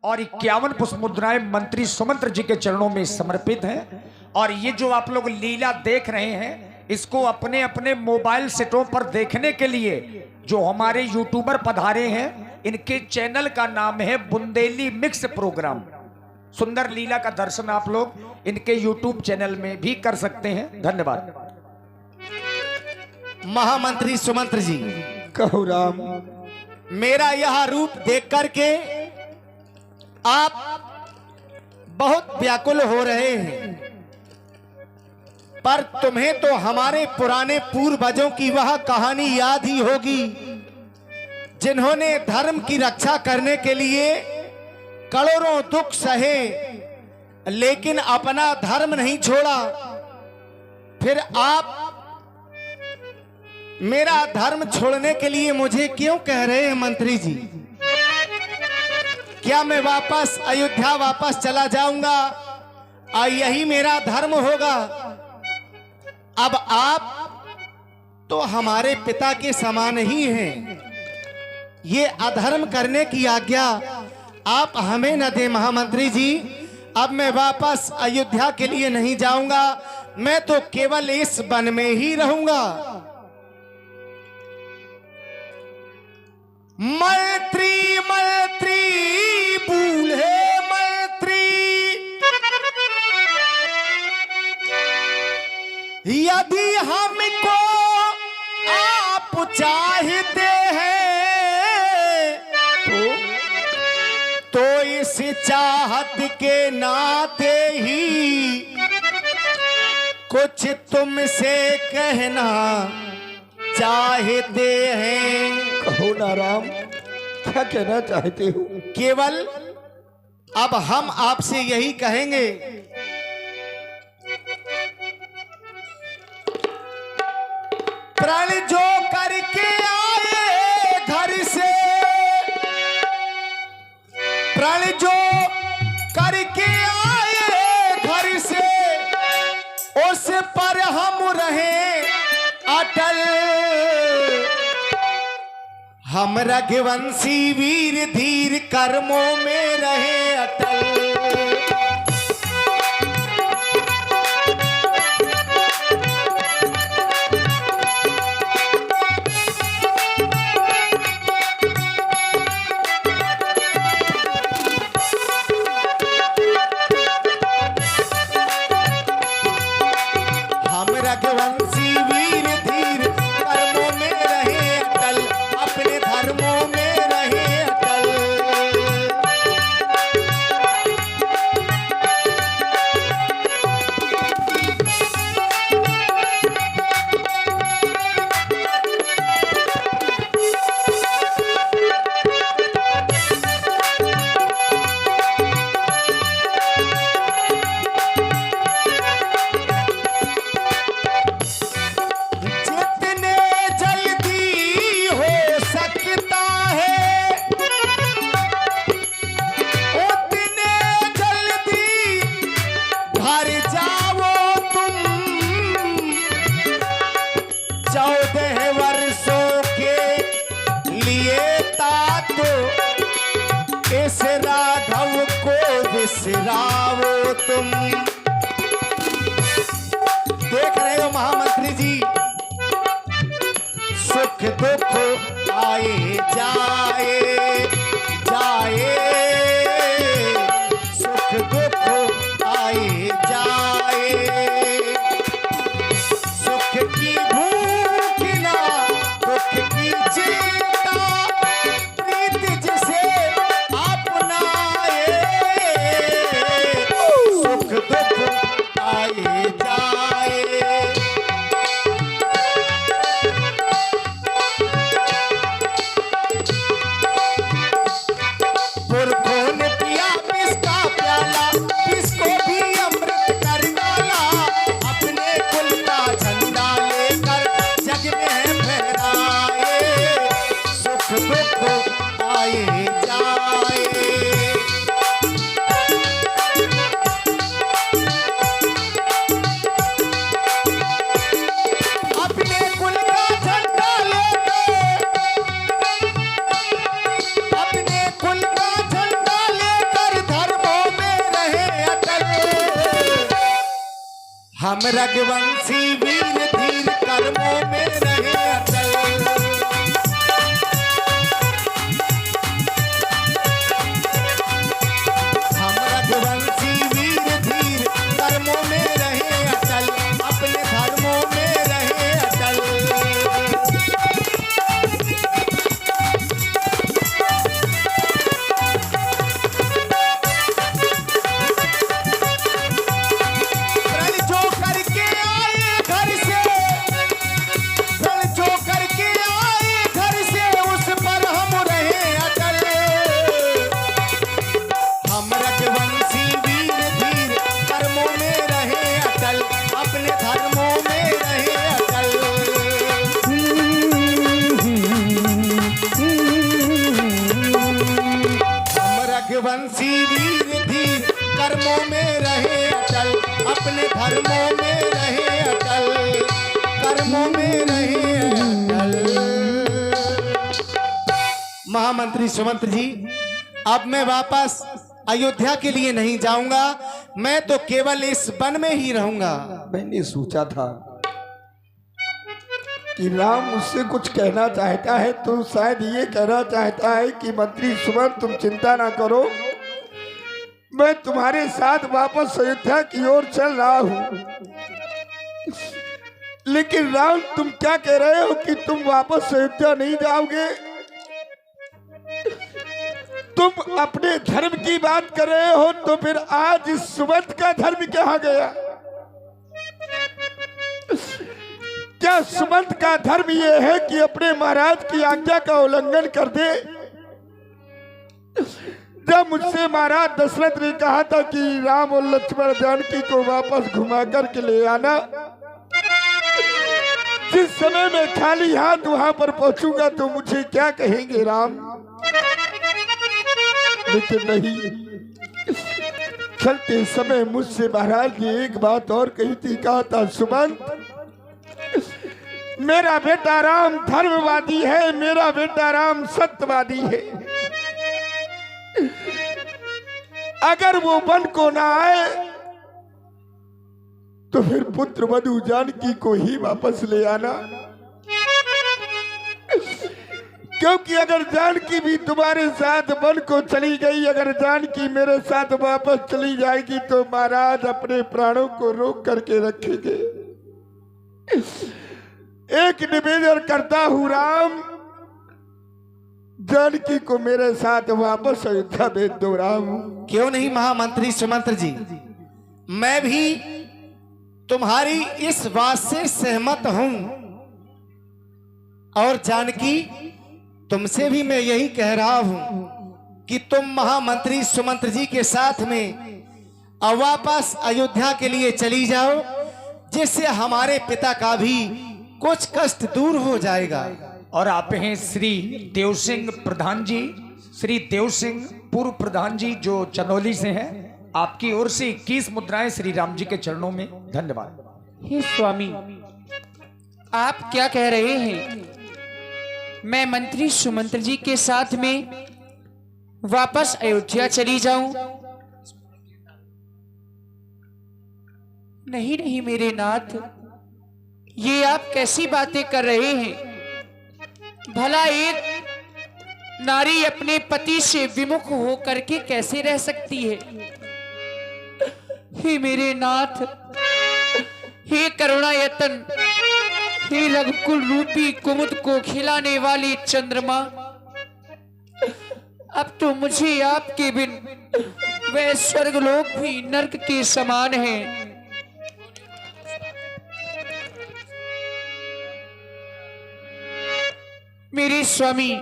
और 51 पुष्प मुद्राएं मंत्री सुमंत्र जी के चरणों में समर्पित हैं। और ये जो आप लोग लीला देख रहे हैं, इसको अपने अपने मोबाइल सेटों पर देखने के लिए जो हमारे यूट्यूबर पधारे हैं, इनके चैनल का नाम है बुंदेली मिक्स प्रोग्राम। सुंदर लीला का दर्शन आप लोग इनके यूट्यूब चैनल में भी कर सकते हैं। धन्यवाद। महामंत्री सुमंत्र जी, कहो राम। मेरा यह रूप देख करके आप बहुत व्याकुल हो रहे हैं, पर तुम्हें तो हमारे पुराने पूर्वजों की वह कहानी याद ही होगी, जिन्होंने धर्म की रक्षा करने के लिए करोड़ों दुख सहे, लेकिन अपना धर्म नहीं छोड़ा। फिर आप मेरा धर्म छोड़ने के लिए मुझे क्यों कह रहे हैं मंत्री जी? क्या मैं वापस अयोध्या वापस चला जाऊंगा और यही मेरा धर्म होगा? अब आप तो हमारे पिता के समान ही हैं, ये अधर्म करने की आज्ञा आप हमें न दें महामंत्री जी। अब मैं वापस अयोध्या के लिए नहीं जाऊंगा, मैं तो केवल इस वन में ही रहूंगा। मंत्री मंत्री बूढ़े मंत्री, यदि हमको आप चाहते हैं तो इस चाहत के नाते ही कुछ तुमसे कहना चाहते हैं। कहो ना राम, क्या कहना चाहते हो? केवल अब हम आपसे यही कहेंगे, प्रण जो करके आए घर से, प्रण जो करके आए घर से, उस पर हम रहे अटल। हम रघुवंशी वीर धीर कर्मों में रहे अटल। हम रघुवंशी वीर धीर कर्मों में रहे अटल, अपने धर्मों में रहे अटल। जितने जल्दी हो सकता है उतने जल्दी घर जाओ तुम। 14 वर्षों के लिए तातो इस राघव को विसराओ तुम। देख रहे हो महामंत्री जी, सुख दुख आए जाए जाए, सुख दुख आए जाए। सुख की भूख ना दुख की चिंता, प्रीत जिसे अपनाए, सुख दुख आए जाए। हम रघुवंशी वीर धीर कर्मों में रहे अटल। हम रघुवंशी वीर धीर कर्मों में रहे अटल, अपने धर्मों में रहे अटल। रघुवंशी वीर धीर कर्मों में रहे अटल, अपने धर्मों में रहे अटल, कर्मों में रहे अटल। महामंत्री सुमंत्र जी, अब मैं वापस अयोध्या के लिए नहीं जाऊंगा, मैं तो केवल इस वन में ही रहूंगा। मैंने सोचा था कि राम मुझसे कुछ कहना चाहता है, तो शायद ये कहना चाहता है कि मंत्री सुमंत्र तुम चिंता ना करो, मैं तुम्हारे साथ वापस अयोध्या की ओर चल रहा हूं। लेकिन राम तुम क्या कह रहे हो कि तुम वापस अयोध्या नहीं जाओगे? तुम अपने धर्म की बात कर रहे हो, तो फिर आज इस सुमंत्र का धर्म कहाँ गया? क्या सुमंत्र का धर्म यह है कि अपने महाराज की आज्ञा का उल्लंघन कर दे? जब मुझसे महाराज दशरथ ने कहा था कि राम और लक्ष्मण जानकी को वापस घुमा करके ले आना, जिस समय मैं खाली हाथ वहां पर पहुंचूंगा तो मुझे क्या कहेंगे राम? लेकिन नहीं, चलते समय मुझसे महाराज ने एक बात और कही थी, कहा था सुमंत मेरा बेटा राम धर्मवादी है, मेरा बेटा राम सत्यवादी है। अगर वो वन को ना आए तो फिर पुत्र वधु जानकी को ही वापस ले आना, क्योंकि अगर जानकी भी तुम्हारे साथ वन को चली गई, अगर जानकी मेरे साथ वापस चली जाएगी तो महाराज अपने प्राणों को रोक करके रखेंगे। एक निवेदन करता हूं राम, जानकी को मेरे साथ वापस अयोध्या भेज दो राम। क्यों नहीं महामंत्री सुमंत्र जी, मैं भी तुम्हारी इस बात से सहमत हूं, और जानकी तुमसे भी मैं यही कह रहा हूं कि तुम महामंत्री सुमंत्र जी के साथ में और वापस अयोध्या के लिए चली जाओ, जिससे हमारे पिता का भी कुछ कष्ट दूर हो जाएगा। और आप हैं श्री देव सिंह प्रधान जी, श्री देव सिंह पूर्व प्रधान जी जो चंदौली से हैं, आपकी ओर से 21 मुद्राएं श्री राम जी के चरणों में। धन्यवाद। हे स्वामी, आप क्या कह रहे हैं? मैं मंत्री सुमंत्र जी के साथ में वापस अयोध्या चली जाऊं? नहीं नहीं मेरे नाथ, ये आप कैसी बातें कर रहे हैं? भला एक नारी अपने पति से विमुख हो करके कैसे रह सकती है? हे मेरे नाथ, हे करुणायतन, हे रघुकुल रूपी कुमुद को खिलाने वाली चंद्रमा, अब तो मुझे आपके बिन वह स्वर्गलोक भी नरक के समान है। मेरे स्वामी,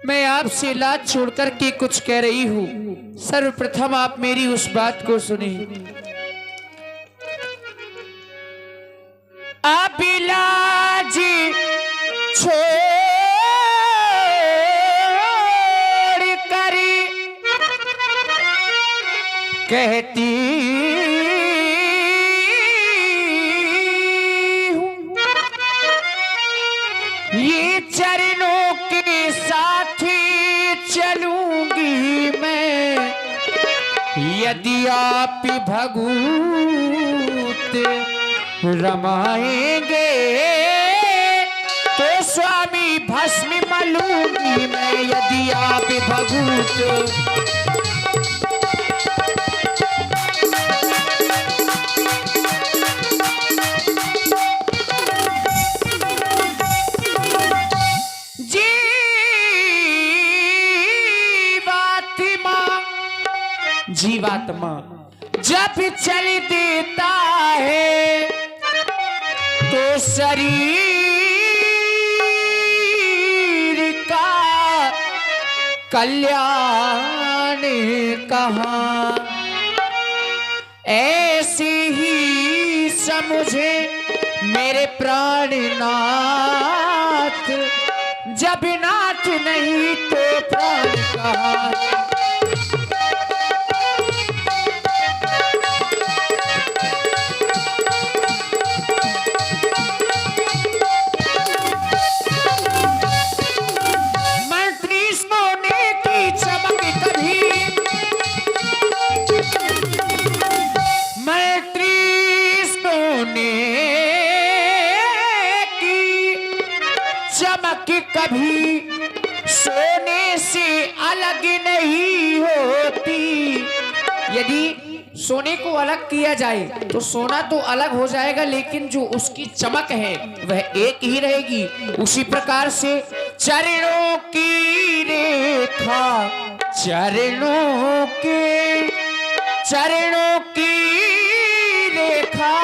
मैं आपसे लाज छोड़कर के कुछ कह रही हूं। सर्वप्रथम आप मेरी उस बात को सुने। आप लाज छोड़ कर कहती हूँ, ये चरणों के साथ चलूंगी मैं, यदि आप भगूत रमाएंगे तो स्वामी भस्म मलूंगी मैं यदि आप भगूत। जीवात्मा जब चल देता है तो शरीर का कल्याण कहाँ। ऐसे ही समझे मेरे प्राणनाथ, जब नाथ नहीं तो प्राण कहाँ। कभी सोने से अलग नहीं होती। यदि सोने को अलग किया जाए तो सोना तो अलग हो जाएगा, लेकिन जो उसकी चमक है वह एक ही रहेगी। उसी प्रकार से चरणों की रेखा, चरणों की रेखा,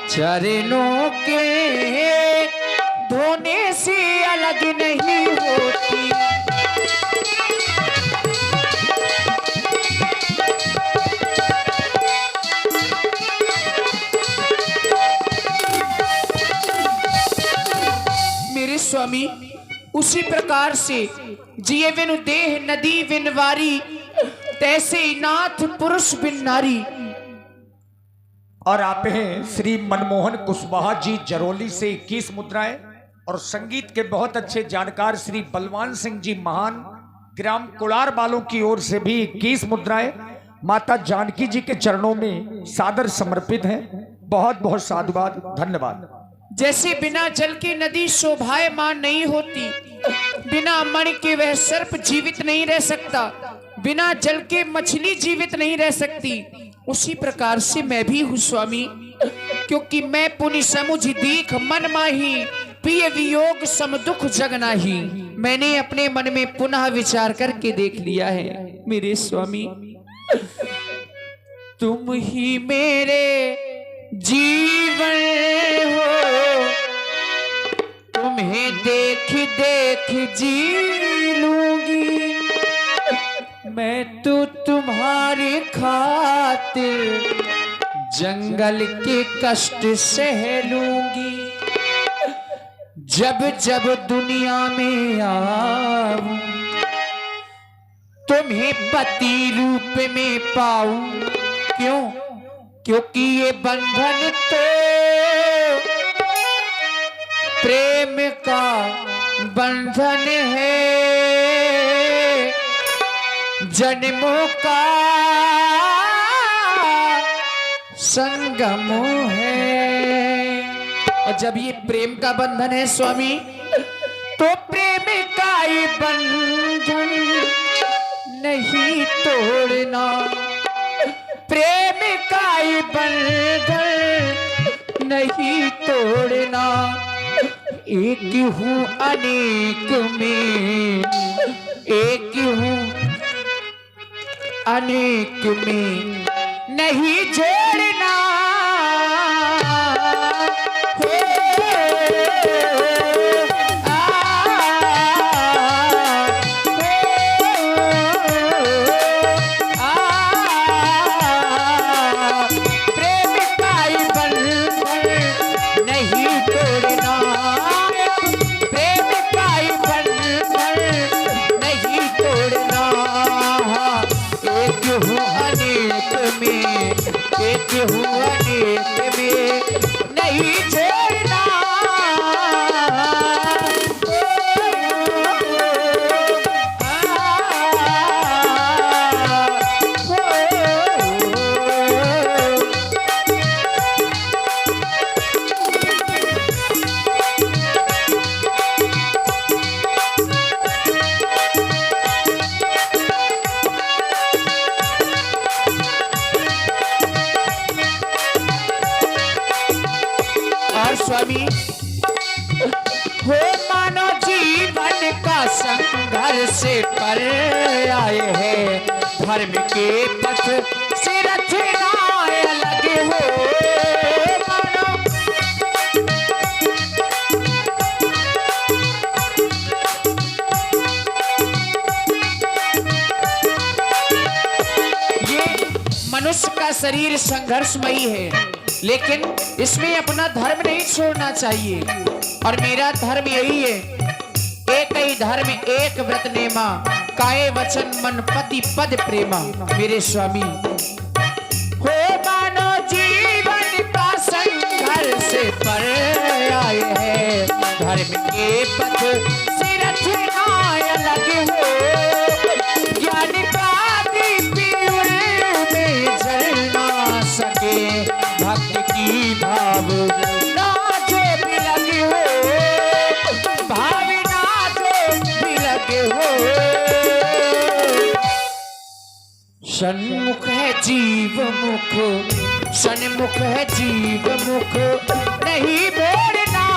चरणों के धोने से अलग नहीं होती। मेरे स्वामी उसी प्रकार से जिए बिन देह नदी बिन वारी, तैसे नाथ पुरुष बिन नारी। और आप हैं श्री मनमोहन कुशवाहा जी जरोली से 21 मुद्राएं, और संगीत के बहुत अच्छे जानकार श्री बलवान सिंह जी महान ग्राम कुलार वालों की ओर से भी 21 मुद्राएं माता जानकी जी के चरणों में सादर समर्पित हैं। बहुत बहुत साधुवाद, धन्यवाद। जैसे बिना जल की नदी शोभायमान नहीं होती, बिना मणि के वह सर्प जीवित नहीं रह सकता, बिना जल के मछली जीवित नहीं रह सकती, उसी प्रकार से मैं भी हूँ स्वामी। क्योंकि मैं पुनि समुझ दीख मन माही, प्रिय वियोग सम दुख जग नाही। मैंने अपने मन में पुनः विचार करके देख लिया है मेरे स्वामी, तुम ही मेरे जीवन हो, तुम्हें देख देख जी लूंगी मैं तो तुम्हारे खातिर जंगल के कष्ट सह लूंगी। जब जब दुनिया में आऊं तुम्हें पति रूप में पाऊं, क्यों? क्योंकि ये बंधन तो प्रेम का बंधन है, जन्मों का संगम है। और जब ये प्रेम का बंधन है स्वामी, तो प्रेम का ये बंधन नहीं तोड़ना, प्रेम का ये बंधन नहीं तोड़ना। एक हूँ अनेक में, एक हूँ अनेक में नहीं जोड़ना। अनेक में नहीं छोड़ना। स्वामी हो मानो जीवन का संघर्ष पर आए हैं, धर्म के पथ से रचना अलग हो मानो। ये मनुष्य का शरीर संघर्षमयी है, लेकिन इसमें अपना धर्म नहीं छोड़ना चाहिए। और मेरा धर्म यही है, एक ही धर्म एक व्रत नेमा, काये वचन मन पति पद प्रेमा। मेरे स्वामी हो मानो जीवन का संघर्ष पर आए हैं, धर्म के पथ से रचना अलग हो। ज्ञान का दीप में जल ना सके, भक्त की भाव ना जो भी लगे हो, भावना जो भी लगे हो। सन्मुख है जीव मुख, सन्मुख है जीव मुख, नहीं मोड़ना।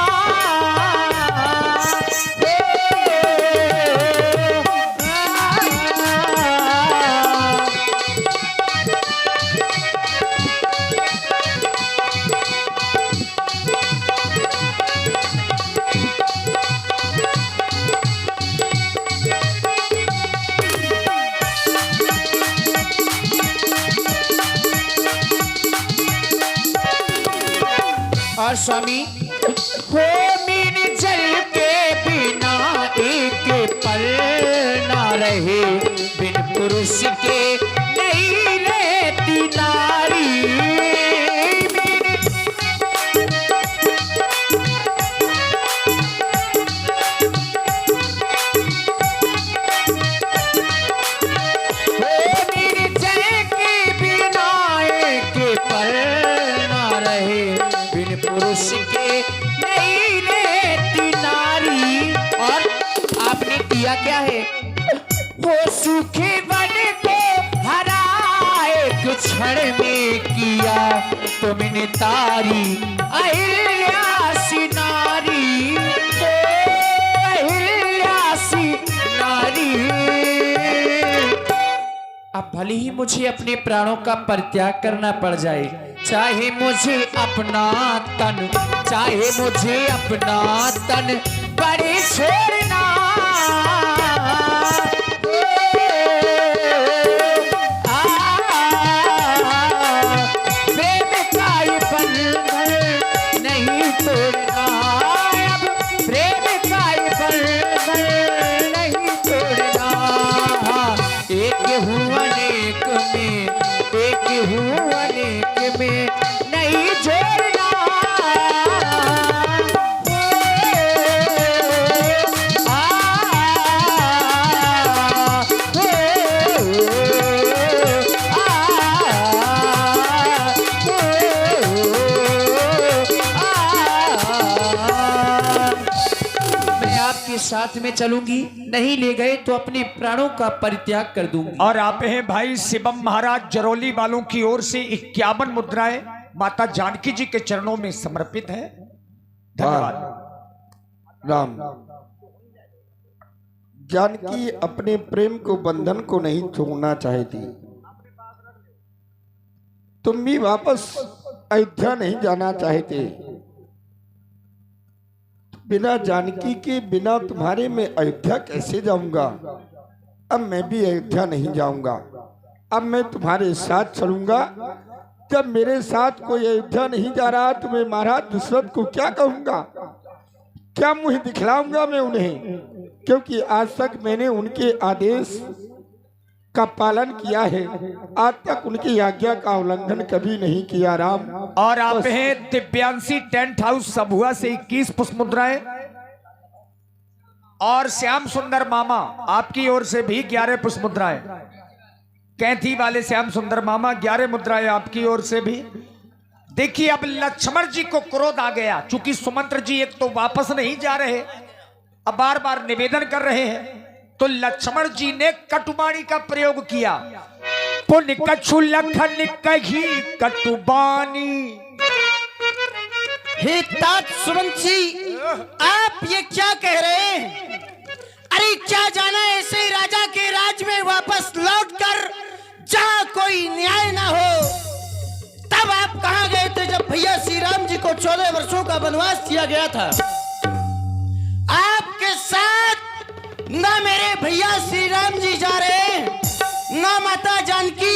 और स्वामी हो मीन जल के बिना एक पल ना रहे, बिन पुरुष के नहीं रहती नारी। हो मीन जल के बिना एक पल ना रहे, बिन पुरुष के नहीं रहती नारी। और आपने किया क्या है, वो सूखे वन को हरा एक क्षण में किया, तुमने तारी अहिल्यासी नारी, अहिल्यासी नारी। अब भले ही मुझे अपने प्राणों का परित्याग करना पड़ जाए, चाहे मुझे अपना तन, चाहे मुझे अपना तन बड़े छोड़ना। प्रेम का ये बंधन नहीं तोड़ना, अब प्रेम का ये बंधन नहीं तोड़ना। एक हूँ अनेक में, एक हूँ अनेक में नहीं जोड़ना। मैं आपके साथ में चलूंगी, नहीं ले गए तो अपने प्राणों का परित्याग कर दूंगी। और आप हैं भाई शिवम महाराज जरौली वालों की ओर से 51 मुद्राएं माता जानकी जी के चरणों में समर्पित है। धन्यवाद। राम जानकी अपने प्रेम को बंधन को नहीं छोड़ना चाहती। तुम भी वापस अयोध्या नहीं जाना चाहते। बिना जानकी के, बिना तुम्हारे मैं अयोध्या कैसे जाऊंगा। अब मैं भी अयोध्या नहीं जाऊंगा। अब मैं तुम्हारे साथ चलूंगा। जब मेरे साथ कोई अयोध्या नहीं जा रहा तो मैं महाराज दशरथ को क्या कहूंगा, क्या मुंह दिखलाऊंगा मैं उन्हें, क्योंकि आज तक मैंने उनके आदेश का पालन किया है। आज तक उनकी आज्ञा का उल्लंघन कभी नहीं किया। राम और आप हैं दिव्यांशी टेंट हाउस सबुआ से 21 पुष्प मुद्राएं, और श्याम सुंदर मामा आपकी ओर से भी 11 पुष्प मुद्राएं। कैथी वाले श्याम सुंदर मामा 11 मुद्राएं आपकी ओर से भी। देखिए अब लक्ष्मण जी को क्रोध आ गया, चूंकि सुमंत्र जी एक तो वापस नहीं जा रहे, अब बार बार निवेदन कर रहे हैं, तो लक्ष्मण जी ने कटुबाणी का प्रयोग किया। पुण्य कछु लखन कही कटुबानी, हे तात सुमंत जी, आप ये क्या कह रहे हैं? अरे क्या जाना ऐसे ही राजा के राज में वापस लौटकर जहां कोई न्याय ना हो। तब आप कहां गए थे जब भैया श्री राम जी को 14 वर्षों का वनवास दिया गया था? आपके साथ ना मेरे भैया श्री राम जी जा रहे हैं, ना माता जानकी